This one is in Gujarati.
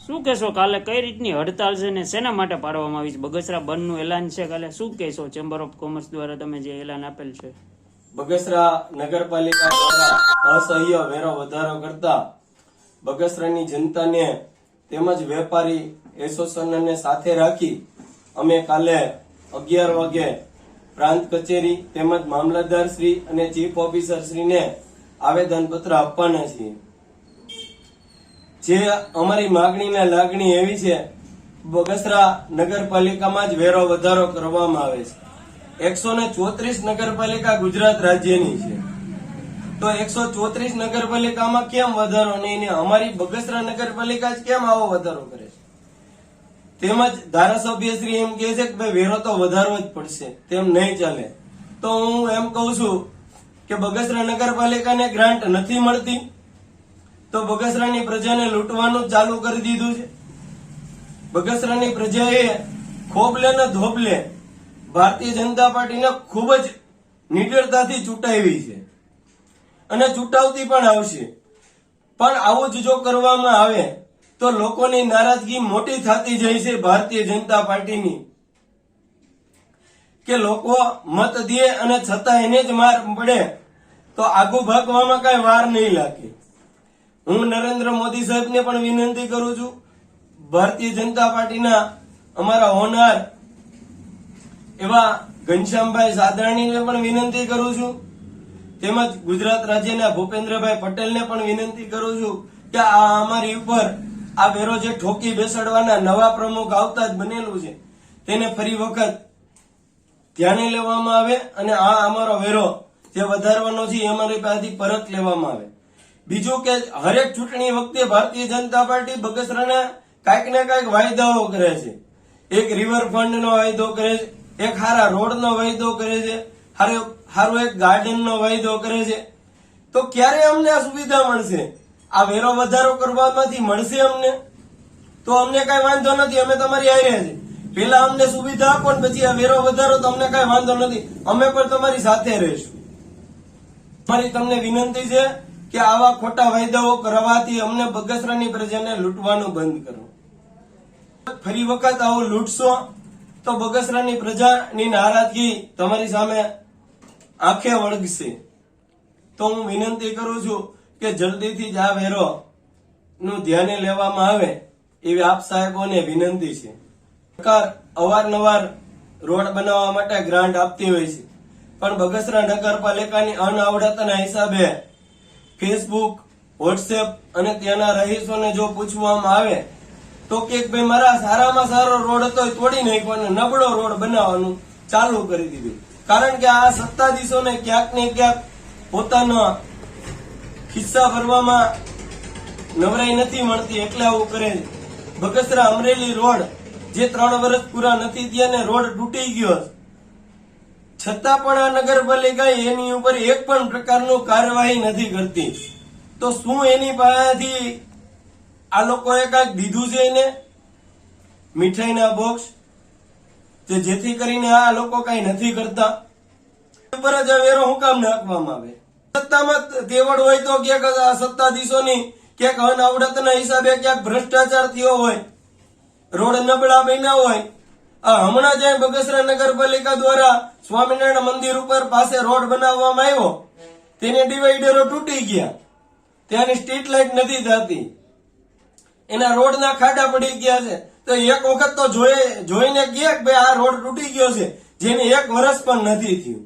શું કહેશો કાલે કઈ રીતની હડતાલ છે ને શેના માટે પાડવામાં આવી છે? બગસરા બંધનું એલાન છે કાલે, શું કહેશો? ચેમ્બર ઓફ કોમર્સ દ્વારા તમે જે એલાન આપેલ છે. બગસરા નગરપાલિકા દ્વારા અસહ્ય વેરો વધારો કરતા બગસરાની જનતાને તેમજ વેપારી એસોસિએશનને સાથે રાખી અમે કાલે 11 વાગે પ્રાંત કચેરી તેમજ મામલતદાર શ્રી અને ચીફ ઓફિસર શ્રીને આવેદન પત્ર આપવાના છીએ. જે અમારી માગણીને લાગણી એવી છે, બગસરા નગરપાલિકામાં જ વેરો વધારો કરવામાં આવે છે. 134 નગરપાલિકા ગુજરાત રાજ્યની છે, તો 134 નગરપાલિકામાં કેમ વધારો નહીં ને અમારી બગસરા નગરપાલિકા જ કેમ આવો વધારો કરે છે? તેમજ ધારાસભ્ય શ્રી એમ કહે છે કે ભાઈ વેરો તો વધારવો જ પડશે, તેમ નહીં ચાલે. તો હું એમ કઉ છું કે બગસરા નગરપાલિકાને ગ્રાન્ટ નથી મળતી, તો બગસરાની પ્રજાને લૂંટવાનું ચાલુ કરી દીધું છે. બગસરાની પ્રજાએ ખોબલે ને ધોબલે ભારતીય જનતા પાર્ટીને ખૂબ જ નિડરતાથી ચૂંટાવી છે અને ચૂંટાવતી પણ આવશે. પણ આવું જ જો કરવામાં આવે તો લોકોની નારાજગી મોટી થતી જાય છે ભારતીય જનતા પાર્ટીની, કે લોકો મત દે અને છતાં એને જ માર પડે તો આગુ ભાગવામાં કઈ વાર નહીં લાગે. હું નરેન્દ્ર મોદી સાહેબને પણ વિનંતી કરું છું, ભારતીય જનતા પાર્ટીના અમારા હોનહાર એવા ઘનશ્યામભાઈ સાદરાણીને પણ વિનંતી કરું છું, તેમજ ગુજરાત રાજ્યના ભૂપેન્દ્રભાઈ પટેલને પણ વિનંતી કરું છું કે આ અમારી ઉપર આ વેરો જે ઠોકી બેસાડવાના નવા પ્રમુખ આવતા જ બનેલું છે તેને ફરી વખત ધ્યાને લેવામાં આવે અને આ અમારો વેરો જે વધારવાનો છે એ અમારી પાસેથી પરત લેવામાં આવે. બીજું કે હરેક ચૂંટણી વખતે ભારતીય જનતા પાર્ટી બગસરાના કાંઈક ને કાંઈક વાયદાઓ કરે છે. એક રિવરફ્રન્ટ નો વાયદો કરે છે, એક સારા રોડ નો વાયદો કરે છે, સારું એક ગાર્ડન નો વાયદો કરે છે. તો ક્યારે અમને આ સુવિધા મળશે? આ વેરો વધારો કરવામાંથી મળશે અમને? તો અમને કઈ વાંધો નથી, અમે તમારી હારે છે. પેલા અમને સુવિધા આપો ને પછી આ વેરો વધારો તો અમને કઈ વાંધો નથી, અમે પણ તમારી સાથે રહીશું. મારી તમને વિનંતી છે કે આવા ખોટા વાયદાઓ કરવાથી અમને બગસરાની પ્રજાને લૂંટવાનું બંધ કરો. ફરી વખત આવું લૂંટશો તો બગસરાની પ્રજાની નારાજગી તમારી સામે આંખે વળગશે. તો હું વિનંતી કરું છું કે જલ્દીથી જ આ વેરો નું ધ્યાને લેવામાં આવે એવી આપ સાહેબોને વિનંતી છે. સરકાર અવારનવાર રોડ બનાવવા માટે ગ્રાન્ટ આપતી હોય છે, પણ બગસરા નગરપાલિકાની અનાવડતના હિસાબે ફેસબુક, વોટ્સએપ અને ત્યાંના રહીશોને જો પૂછવામાં આવે તો કે ભાઈ મારા સારામાં સારો રોડ હતો એ તોડી નાખ્યો અને નબળો રોડ બનાવવાનું ચાલુ કરી દીધું. કારણ કે આ સત્તાધીશોને ક્યાંક ને ક્યાંક પોતાના ખિસ્સા ભરવામાં નવરાઈ નથી મળતી એટલે આવું કરે છે. બગસરા અમરેલી રોડ જે 3 વર્ષ પૂરા નથી થયા ને રોડ તૂટી ગયો, છતાં પણ આ નગરપાલિકા એની ઉપર એક પણ પ્રકારનું કાર્યવાહી નથી કરતી. તો શું એની પાસેથી આ લોકોએ કઈક દીધું છે એને મીઠાઈના બોક્સ, જેથી કરીને આ લોકો કઈ નથી કરતા? ઉપર જ આ વેરો હું કામ નાખવામાં આવે? સત્તામાં તેવડ હોય તો ક્યાંક આ સત્તાધીશોની ક્યાંક અનાવડતના હિસાબે ક્યાંક ભ્રષ્ટાચાર થયો હોય, રોડ નબળા બન્યા હોય. આ હમણાં જ બગસરા નગરપાલિકા દ્વારા સ્વામિનારાયણ મંદિર ઉપર પાસે રોડ બનાવવામાં આવ્યો, તેને ડિવાઈડરો તૂટી ગયા, ત્યાંની સ્ટ્રીટ લાઇટ નથી થતી, એના રોડના ખાડા પડી ગયા છે. તો એક વખત તો જોઈને ગયા કે ભાઈ આ રોડ તૂટી ગયો છે, જેને 1 વર્ષ પણ નથી થયું.